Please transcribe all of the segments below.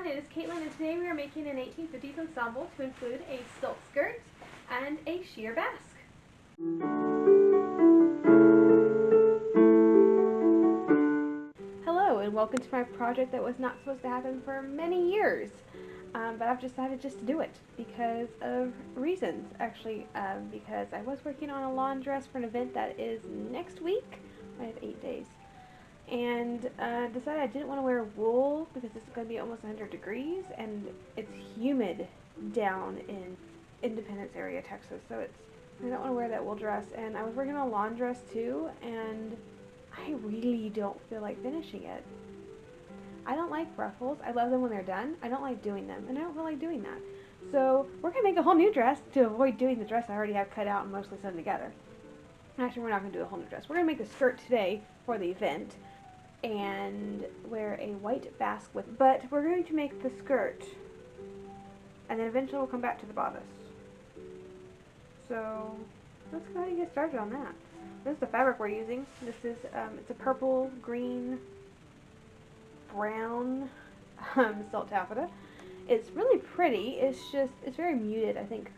it is Caitlin, and today we are making an 1850s ensemble to include a silk skirt and a sheer basque. Hello, and welcome to my project that was not supposed to happen for many years, but I've decided just to do it because of reasons. Actually, because I was working on a lawn dress for an event that is next week. I have 8 days. And decided I didn't want to wear wool because it's going to be almost 100 degrees and it's humid down in Independence area, Texas. So I don't want to wear that wool dress. And I was working on a lawn dress too, and I really don't feel like finishing it. I don't like ruffles. I love them when they're done. I don't like doing them, and I don't feel like doing that. So we're going to make a whole new dress to avoid doing the dress I already have cut out and mostly sewn together. Actually, we're not going to do a whole new dress. We're going to make the skirt today for the event and wear a white basque with, but we're going to make the skirt and then eventually we'll come back to the bodice. So let's go ahead and get started on that. This is the fabric we're using. This is it's a purple, green, brown silk taffeta. It's really pretty. It's very muted, I think,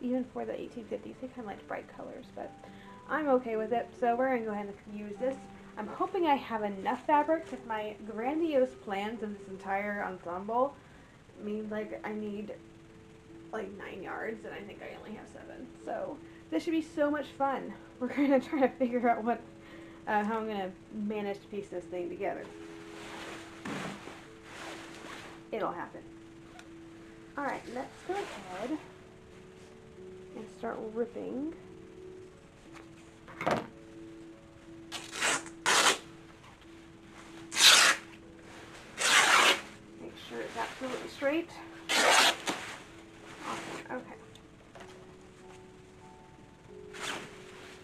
even for the 1850s. They kind of liked bright colors, but I'm okay with it. So we're going to go ahead and use this. I'm hoping I have enough fabric because my grandiose plans of this entire ensemble means like I need like 9 yards and I think I only have 7. So this should be so much fun. We're going to try to figure out how I'm going to manage to piece this thing together. It'll happen. Alright, let's go ahead and start ripping. It's absolutely straight. Awesome.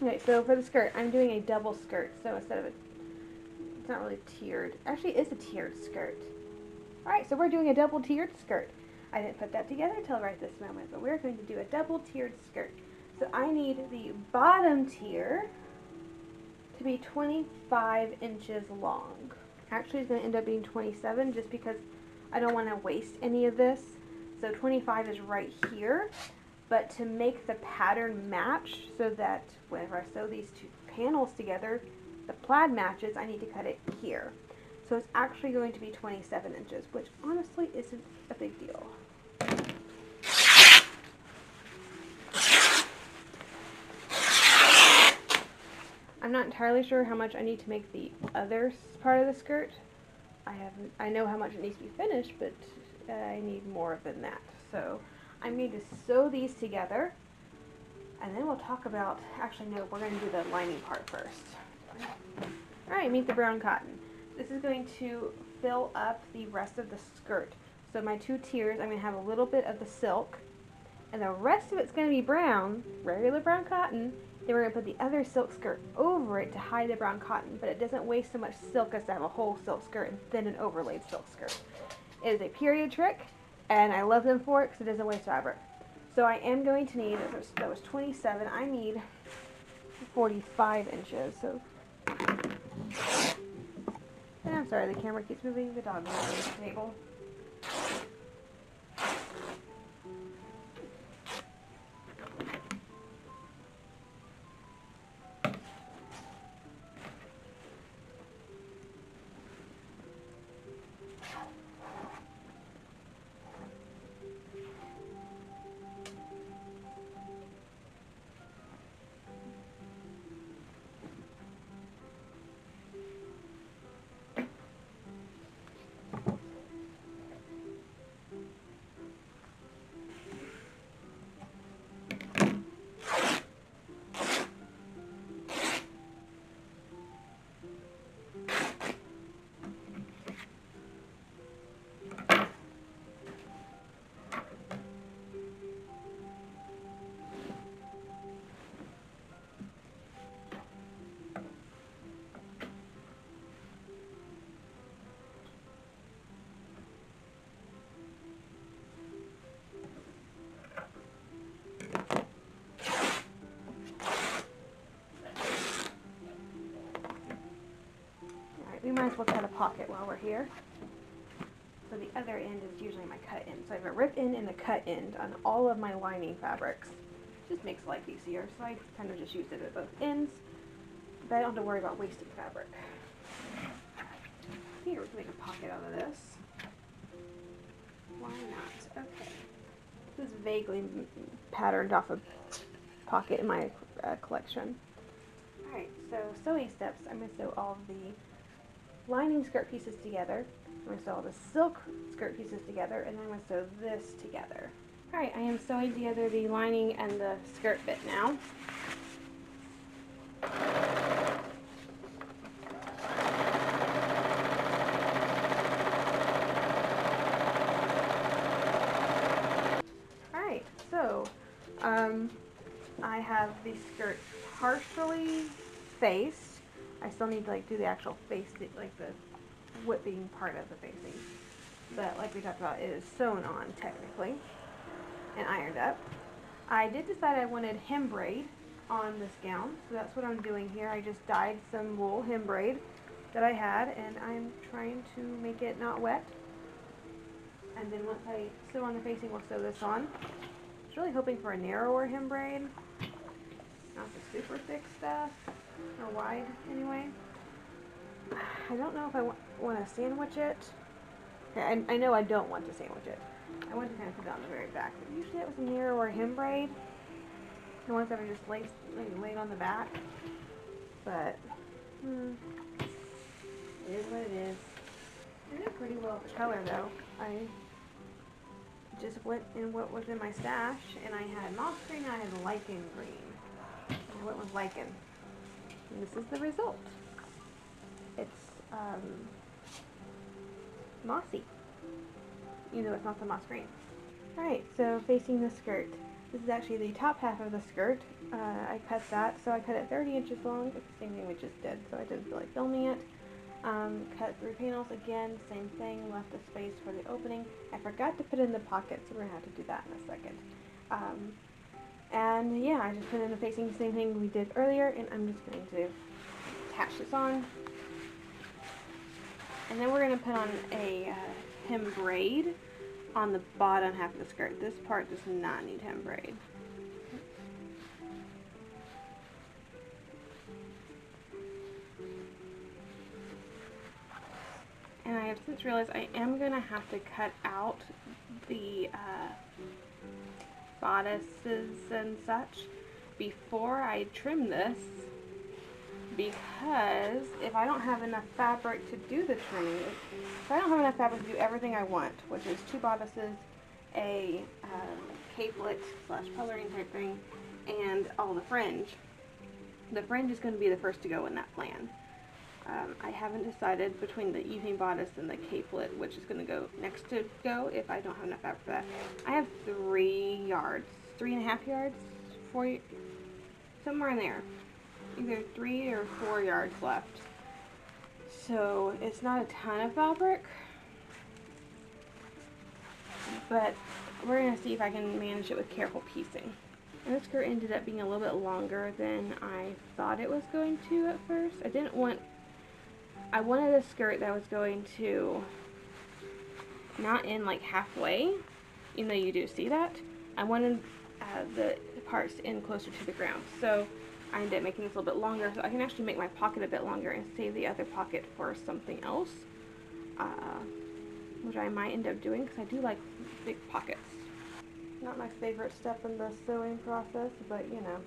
Okay, so for the skirt, I'm doing a double skirt. So instead of it's not really tiered. Actually, it is a tiered skirt. Alright, so we're doing a double tiered skirt. I didn't put that together until right this moment, but we're going to do a double tiered skirt. So I need the bottom tier to be 25 inches long. Actually, it's going to end up being 27 just because I don't want to waste any of this. So 25 is right here, but to make the pattern match so that whenever I sew these two panels together, the plaid matches, I need to cut it here. So it's actually going to be 27 inches, which honestly isn't a big deal. I'm not entirely sure how much I need to make the other part of the skirt. I know how much it needs to be finished, but I need more than that. So I need to sew these together, and then we'll talk about, actually no, we're going to do the lining part first. Alright, meet the brown cotton. This is going to fill up the rest of the skirt. So my two tiers, I'm going to have a little bit of the silk, and the rest of it's going to be brown, regular brown cotton. Then we're going to put the other silk skirt over it to hide the brown cotton, but it doesn't waste so much silk as to have a whole silk skirt and then an overlaid silk skirt. It is a period trick, and I love them for it because it doesn't waste fabric. So I am going to need, that was 27, I need 45 inches. So, and I'm sorry, the camera keeps moving, the dog moving on the table. We might as well cut a pocket while we're here. So the other end is usually my cut end. So I have a rip end and a cut end on all of my lining fabrics. Just makes life easier, so I kind of just use it at both ends, but I don't have to worry about wasting fabric. Here, we can make a pocket out of this. Why not? Okay. This is vaguely patterned off a pocket in my collection. Alright, so sewing steps. I'm going to sew all of the lining skirt pieces together. I'm going to sew all the silk skirt pieces together, and then I'm going to sew this together. Alright, I am sewing together the lining and the skirt bit now. Alright, so I have the skirt partially faced. I still need to like do the actual face, like the whipping part of the facing. But like we talked about, it is sewn on technically and ironed up. I did decide I wanted hem braid on this gown, so that's what I'm doing here. I just dyed some wool hem braid that I had, and I'm trying to make it not wet. And then once I sew on the facing, we'll sew this on. I was really hoping for a narrower hem braid, not the super thick stuff, or wide anyway. I don't know if I want to sandwich it. Okay, I know I don't want to sandwich it. I want to kind of put it on the very back, but usually it was a narrower hem braid. The ones that are just laid on the back. But, it is what it is. I did pretty well with the color though. I just went in what was in my stash, and I had moss green and I had lichen green. And I went with lichen. And this is the result. It's mossy, even though it's not the moss green. Alright, so facing the skirt. This is actually the top half of the skirt. I cut that, so I cut it 30 inches long. It's the same thing we just did, so I didn't feel like filming it. Cut 3 panels again, same thing, left a space for the opening. I forgot to put in the pocket, so we're going to have to do that in a second. And yeah, I just put in the facing, same thing we did earlier, and I'm just going to attach this on. And then we're going to put on a hem braid on the bottom half of the skirt. This part does not need hem braid. And I have since realized I am going to have to cut out the bodices and such before I trim this, because if I don't have enough fabric to do the trimming, if I don't have enough fabric to do everything I want, which is 2 bodices, a capelet / coloring type thing, and all the fringe is going to be the first to go in that plan. I haven't decided between the evening bodice and the capelet which is going to go next to go if I don't have enough fabric for that. I have 3 yards, 3.5 yards, 4, somewhere in there. Either 3 or 4 yards left. So it's not a ton of fabric, but we're going to see if I can manage it with careful piecing. And this skirt ended up being a little bit longer than I thought it was going to at first. I wanted a skirt that was going to not end like halfway, even though you do see that. I wanted the parts to end closer to the ground. So I ended up making this a little bit longer, so I can actually make my pocket a bit longer and save the other pocket for something else, which I might end up doing because I do like big pockets. Not my favorite step in the sewing process, but you know,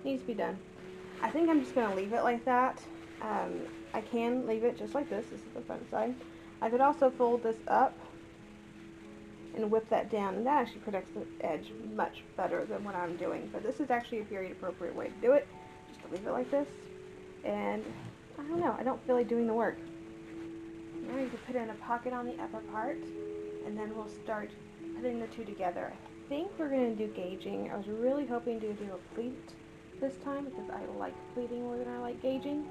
needs to be done. I think I'm just going to leave it like that. I can leave it just like this. This is the front side. I could also fold this up and whip that down, and that actually protects the edge much better than what I'm doing. But this is actually a very appropriate way to do it, just to leave it like this. And I don't know, I don't feel like doing the work. Now I need to put in a pocket on the upper part, and then we'll start putting the two together. I think we're going to do gauging. I was really hoping to do a pleat this time because I like pleating more than I like gauging.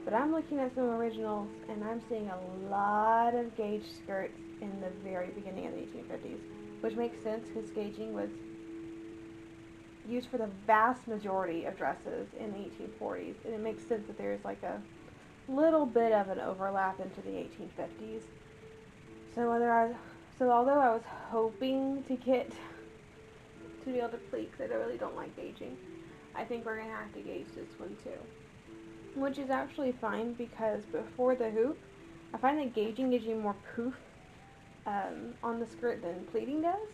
But I'm looking at some originals, and I'm seeing a lot of gauge skirts in the very beginning of the 1850s, which makes sense because gauging was used for the vast majority of dresses in the 1840s, and it makes sense that there's like a little bit of an overlap into the 1850s. So whether So although I was hoping to get to be able to pleat, because I really don't like gauging, I think we're going to have to gauge this one too. Which is actually fine because before the hoop, I find that gauging gives you more poof on the skirt than pleating does.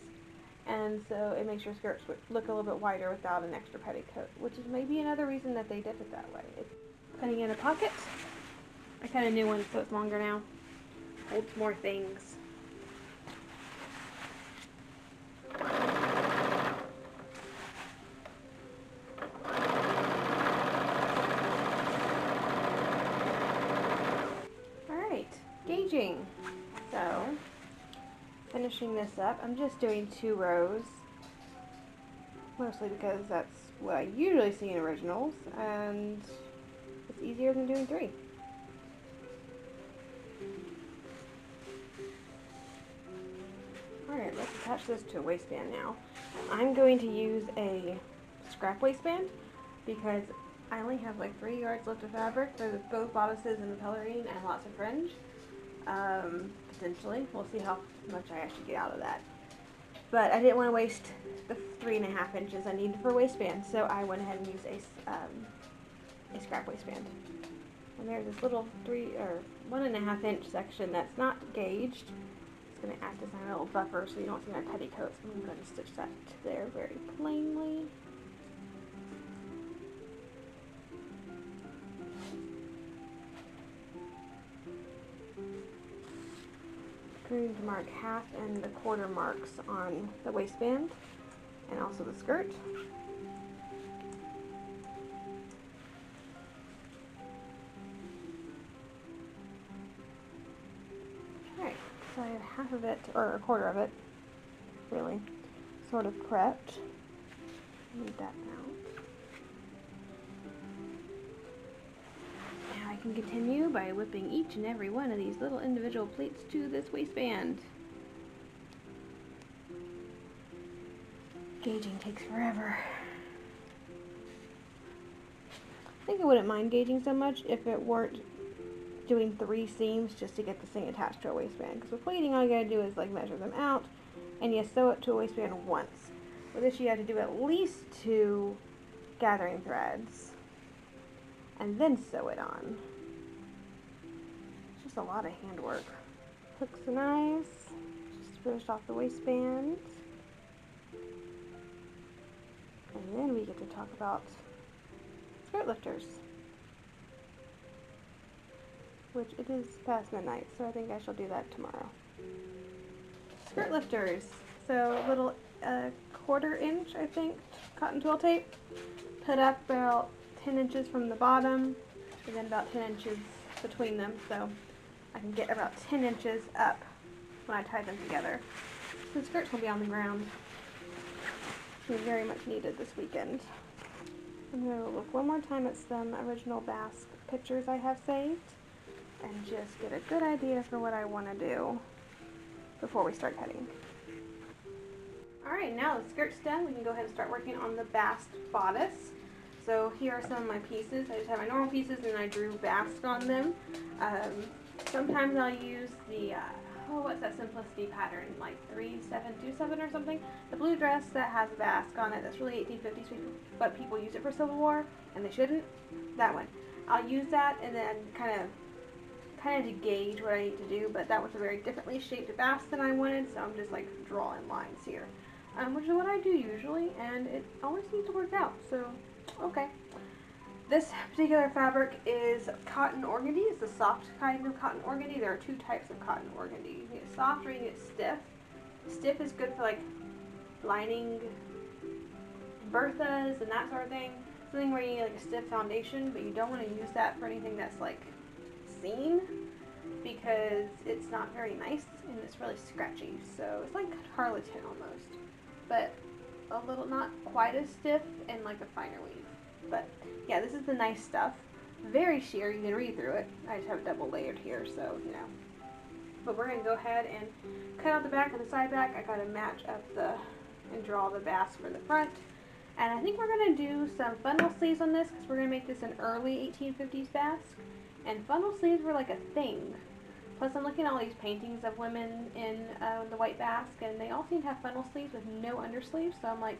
And so it makes your skirts look a little bit wider without an extra petticoat, which is maybe another reason that they did it that way. It's putting in a pocket. I cut a new one so it's longer now. Holds more things. Alright, gauging. So, finishing this up, I'm just doing 2 rows. Mostly because that's what I usually see in originals, and it's easier than doing 3. Alright, let's attach this to a waistband now. I'm going to use a scrap waistband because I only have like 3 yards left of fabric for both bodices and the pelerine and lots of fringe. Potentially. We'll see how much I actually get out of that. But I didn't want to waste the 3.5 inches I needed for a waistband, so I went ahead and used a scrap waistband. And there's this little 1.5 inch section that's not gauged. It's going to act as a little buffer so you don't see my petticoats. I'm going to stitch that there very plainly. I'm going to mark 1/2 and 1/4 marks on the waistband and also the skirt. Alright, so I have 1/2 of it, or 1/4 of it, really, sort of prepped. Move that out. Now I can continue by whipping each and every one of these little individual pleats to this waistband. Gauging takes forever. I think I wouldn't mind gauging so much if it weren't doing 3 seams just to get this thing attached to a waistband. Because with pleating, all you gotta do is like measure them out and you sew it to a waistband once. With this, you have to do at least 2 gathering threads and then sew it on. It's just a lot of handwork. Hooks and eyes, just finished off the waistband. And then we get to talk about skirt lifters. Which it is past midnight, so I think I shall do that tomorrow. Skirt lifters. So little 1/4 inch, I think, cotton twill tape. Put up about 10 inches from the bottom, and then about 10 inches between them, so I can get about 10 inches up when I tie them together. The skirts will be on the ground. It's very much needed this weekend. I'm going to look one more time at some original basque pictures I have saved and just get a good idea for what I want to do before we start cutting. Alright, now the skirt's done, we can go ahead and start working on the basque bodice. So here are some of my pieces. I just have my normal pieces and I drew basque on them. Sometimes I'll use the, what's that Simplicity pattern, like 3727 or something? The blue dress that has basque on it, that's really 1850s, but people use it for Civil War, and they shouldn't. That one. I'll use that and then kind of to gauge what I need to do, but that was a very differently shaped basque than I wanted, so I'm just like drawing lines here. Which is what I do usually, and it always seems to work out, so okay. This particular fabric is cotton organdy. It's the soft kind of cotton organdy. There are 2 types of cotton organdy. You can get soft or you can get stiff. Stiff is good for like lining berthas and that sort of thing. Something where you need like a stiff foundation, but you don't want to use that for anything that's like seen because it's not very nice and it's really scratchy. So it's like harlequin almost, but a little not quite as stiff and like a finer weave. But yeah, this is the nice stuff. Very sheer, you can read through it. I just have it double layered here, so you know. But we're gonna go ahead and cut out the back and the side back. I gotta match up and draw the basque for the front. And I think we're gonna do some funnel sleeves on this because we're gonna make this an early 1850s basque. And funnel sleeves were like a thing Plus, I'm looking at all these paintings of women in the white basque, and they all seem to have funnel sleeves with no undersleeves. So I'm like,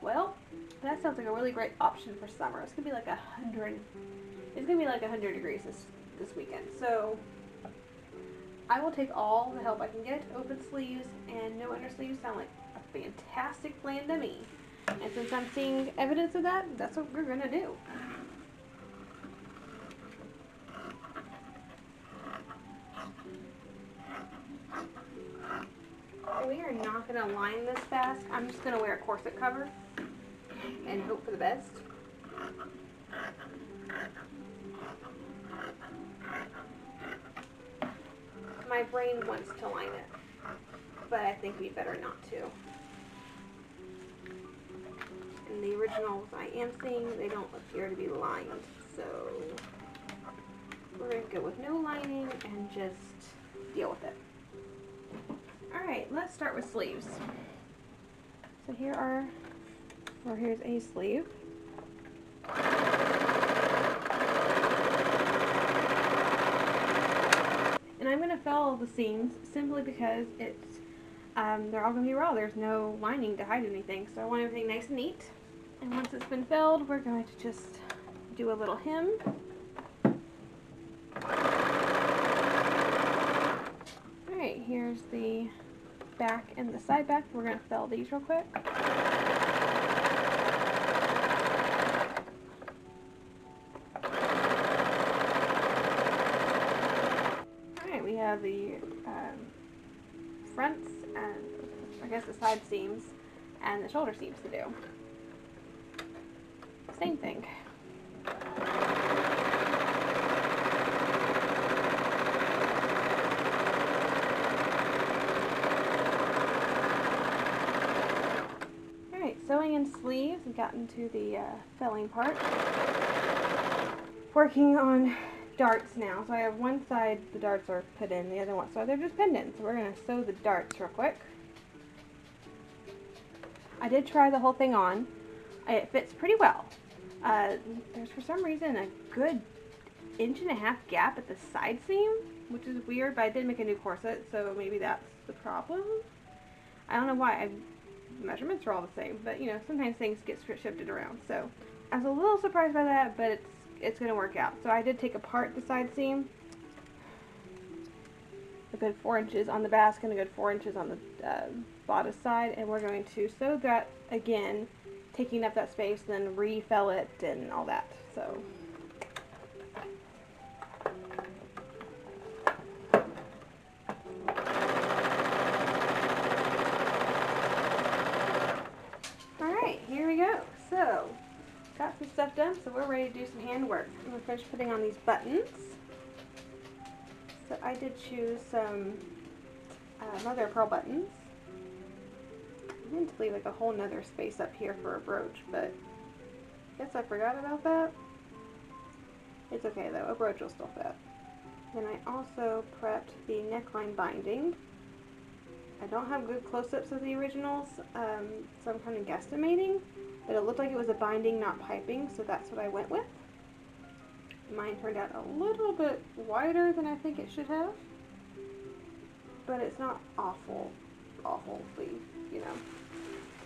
well, that sounds like a really great option for summer. It's gonna be like 100. It's gonna be like 100 degrees this weekend. So I will take all the help I can get. Open sleeves and no undersleeves sound like a fantastic plan to me. And since I'm seeing evidence of that, that's what we're gonna do. We are not going to line this basque. I'm just going to wear a corset cover and hope for the best. My brain wants to line it, but I think we better not to. In the originals I am seeing, they don't appear to be lined, so we're going to go with no lining and just deal with it. Alright, let's start with sleeves. So here's a sleeve. And I'm going to fill the seams simply because it's they're all going to be raw. There's no lining to hide anything, so I want everything nice and neat. And once it's been filled, we're going to just do a little hem. Alright, here's the back and the side back. We're going to fill these real quick. Alright, we have the fronts and I guess the side seams and the shoulder seams to do. Same thing. Sewing in sleeves, we've gotten to the filling part. Working on darts now. So I have one side the darts are put in, the other one, so they're just pinned in. So we're going to sew the darts real quick. I did try the whole thing on. It fits pretty well. There's for some reason a good 1.5 inch gap at the side seam, which is weird, but I did make a new corset, so maybe that's the problem. I don't know why. Measurements are all the same, but you know, sometimes things get shifted around. So I was a little surprised by that, but it's going to work out. So I did take apart the side seam, a good 4 inches on the basque and a good 4 inches on the bodice side, and we're going to sew that again, taking up that space, then refill it and all that. So here we go. So, got some stuff done, so we're ready to do some handwork. I'm going to finish putting on these buttons. So I did choose some mother of pearl buttons. I meant to leave like a whole nother space up here for a brooch, but I guess I forgot about that. It's okay though, a brooch will still fit. Then I also prepped the neckline binding. I don't have good close-ups of the originals, so I'm kind of guesstimating, but it looked like it was a binding, not piping, so that's what I went with. Mine turned out a little bit wider than I think it should have, but it's not awfully, you know,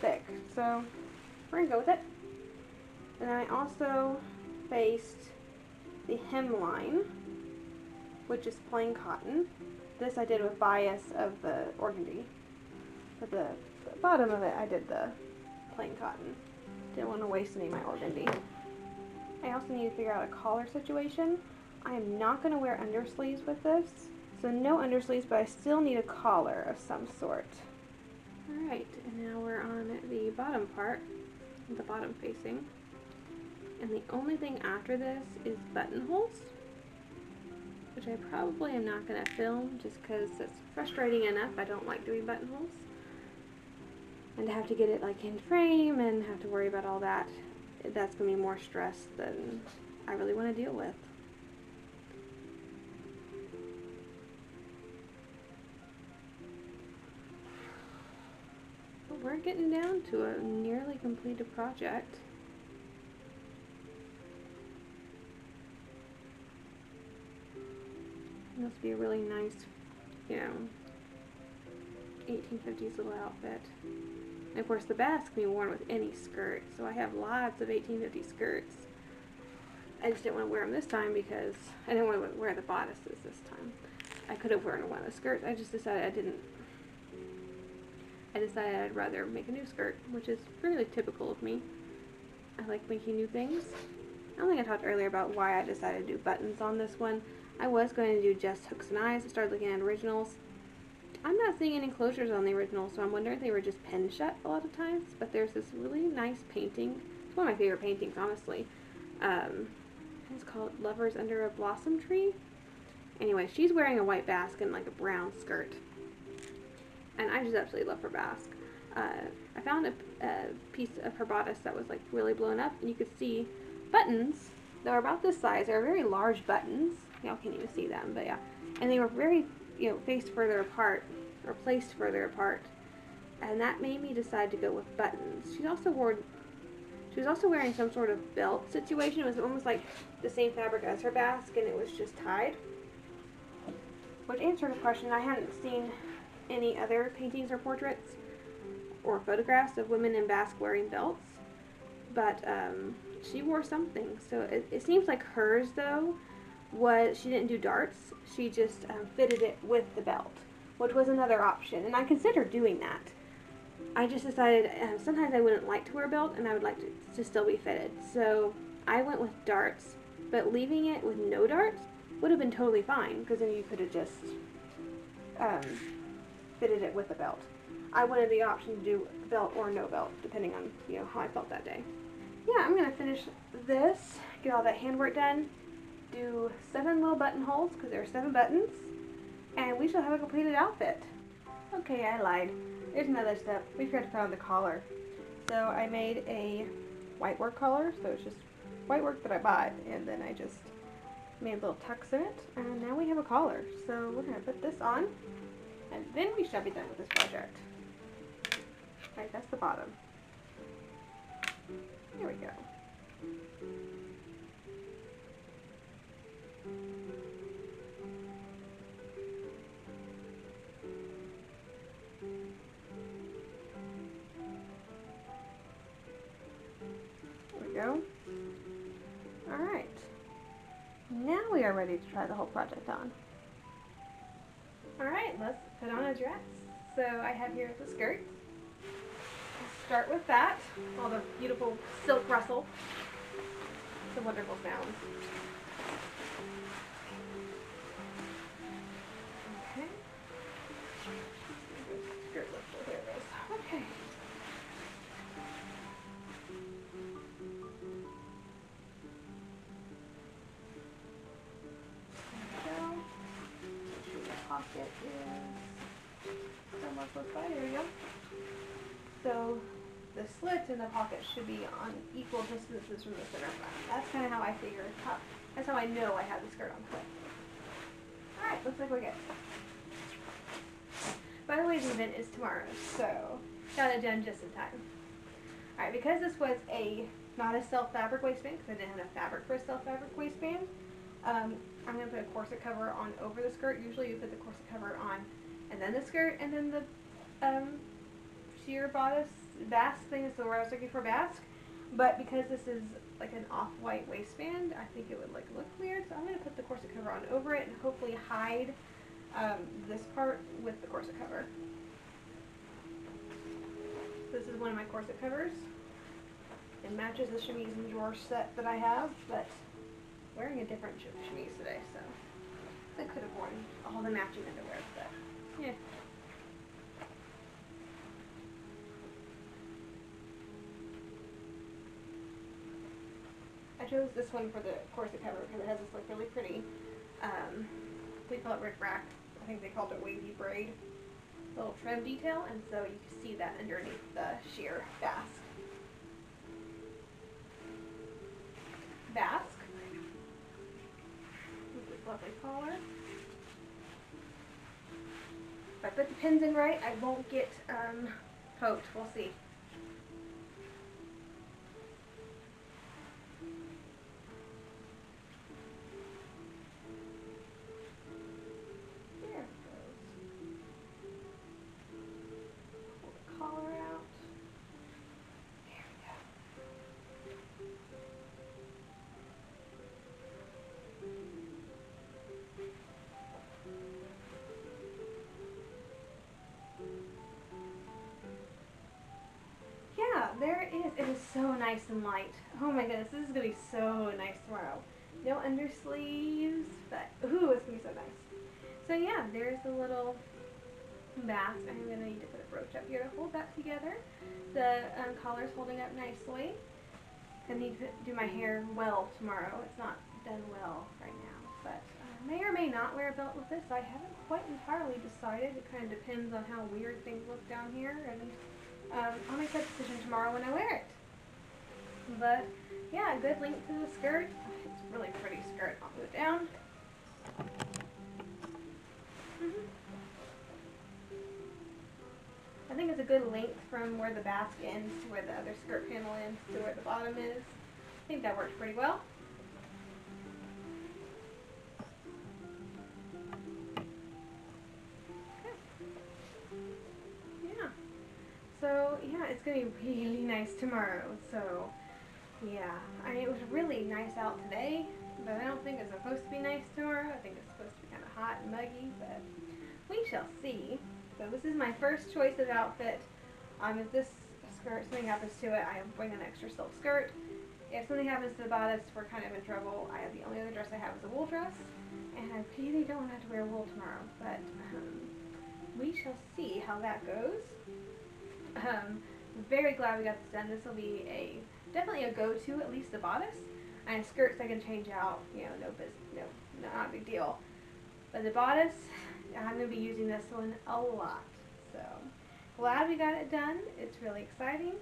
thick, so we're going to go with it. And then I also faced the hemline, which is plain cotton. This I did with bias of the organdy. For the bottom of it, I did the plain cotton. Didn't want to waste any of my organdy. I also need to figure out a collar situation. I am not going to wear undersleeves with this, so no undersleeves, but I still need a collar of some sort. Alright, and now we're on the bottom part, the bottom facing. And the only thing after this is buttonholes, which I probably am not going to film just because it's frustrating enough. I don't like doing buttonholes. And to have to get it like in frame and have to worry about all that, that's going to be more stress than I really want to deal with. But we're getting down to a nearly completed project. this would be a really nice, you know, 1850s little outfit. And of course the basque can be worn with any skirt, so I have lots of 1850 skirts. I just didn't want to wear them this time because I didn't want to wear the bodices this time. I could have worn one of the skirts. I just decided I didn't. I decided I'd rather make a new skirt, which is really typical of me. I like making new things. I don't think I talked earlier about why I decided to do buttons on this one. I was going to do just hooks and eyes. I started looking at originals. I'm not seeing any closures on the originals, so I'm wondering if they were just pinned shut a lot of times. But there's this really nice painting. It's one of my favorite paintings, honestly. It's called Lovers Under a Blossom Tree. Anyway, she's wearing a white basque and like a brown skirt. And I just absolutely love her basque. I found a piece of her bodice that was like really blown up, and you could see buttons that were about this size. They were very large buttons. Y'all can't even see them, but yeah. And they were very, you know, faced further apart, or placed further apart. And that made me decide to go with buttons. She was also wearing some sort of belt situation. It was almost like the same fabric as her basque, and it was just tied. Which answered a question. I hadn't seen any other paintings or portraits or photographs of women in basque wearing belts, but she wore something. So it seems like hers, though, was she didn't do darts. She just fitted it with the belt, which was another option, and I considered doing that. I just decided sometimes I wouldn't like to wear a belt, and I would like to still be fitted. So I went with darts, but leaving it with no darts would have been totally fine, because then you could have just fitted it with a belt. I wanted the option to do belt or no belt, depending on, you know, how I felt that day. Yeah, I'm going to finish this, get all that handwork done, do 7 little buttonholes, because there are 7 buttons, and we shall have a completed outfit. Okay, I lied. There's another step. We forgot to put on the collar. So I made a white work collar, so it's just white work that I bought, and then I just made little tucks in it, and now we have a collar. So we're going to put this on, and then we shall be done with this project. Right, that's the bottom. There we go. There we go. Alright. Now we are ready to try the whole project on. Alright, let's put on a dress. So I have here the skirt. Let's start with that. All the beautiful silk rustle. It's a wonderful sound. Okay. Skirt lifter, there it is. Okay. Pocket is somewhere close by. There we go. So the slits in the pocket should be on equal distances from the center front. That's kind of how I figure. That's how I know I have the skirt on foot. All right, looks like we're good. By the way, the event is tomorrow, so got it done just in time. All right, because this was not a self fabric waistband, because I didn't have enough fabric for a self fabric waistband. I'm going to put a corset cover on over the skirt. Usually you put the corset cover on and then the skirt and then the sheer bodice basque thing is the word I was looking for, basque. But because this is like an off-white waistband, I think it would like look weird. So I'm going to put the corset cover on over it and hopefully hide this part with the corset cover. This is one of my corset covers. It matches the chemise and drawer set that I have, but wearing a different chemise today, so I could have worn all the matching underwear, but yeah. I chose this one for the corset cover because it has this like really pretty, we call it rick-rack. I think they called it wavy braid, little trim detail, and so you can see that underneath the sheer basque. Lovely collar. If I put the pins in right, I won't get poked. We'll see. it is so nice and light. Oh my goodness, this is going to be so nice tomorrow. No undersleeves, but ooh, it's going to be so nice. So yeah, there's the little basque. I'm going to need to put a brooch up here to hold that together. The collar's holding up nicely. I need to do my hair well tomorrow. It's not done well right now, but I may or may not wear a belt with this. I haven't quite entirely decided. It kind of depends on how weird things look down here, and I'll make that decision tomorrow when I wear it. But yeah, a good length to the skirt. It's a really pretty skirt. I'll move it down. I think it's a good length from where the basque ends to where the other skirt panel ends to where the bottom is. I think that works pretty well. Yeah. So yeah, it's gonna be really nice tomorrow. So yeah, I mean, it was really nice out today, but I don't think it's supposed to be nice tomorrow. I think it's supposed to be kind of hot and muggy, but we shall see. So this is my first choice of outfit. If this skirt, something happens to it, I bring an extra silk skirt. If something happens to the bodice, we're kind of in trouble. The only other dress I have is a wool dress, and I really don't have to wear wool tomorrow, but we shall see how that goes. Very glad we got this done. This will be definitely a go-to, at least the bodice. And skirts I can change out, not a big deal. But the bodice, I'm going to be using this one a lot. So glad we got it done. It's really exciting.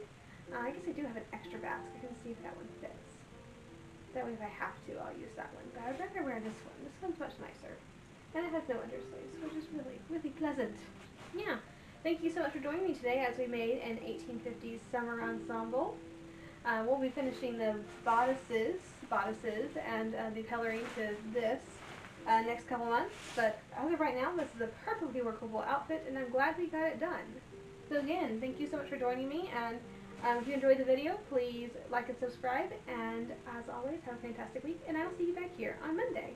I guess I do have an extra basque. I can see if that one fits. That way if I have to, I'll use that one. But I'd rather wear this one. This one's much nicer. And it has no undersleeves, which is really, really pleasant. Yeah. Thank you so much for joining me today as we made an 1850s summer ensemble. We'll be finishing the bodices, and the coloring to this next couple months. But as of right now, this is a perfectly workable outfit, and I'm glad we got it done. So again, thank you so much for joining me, and if you enjoyed the video, please like and subscribe, and as always, have a fantastic week, and I'll see you back here on Monday.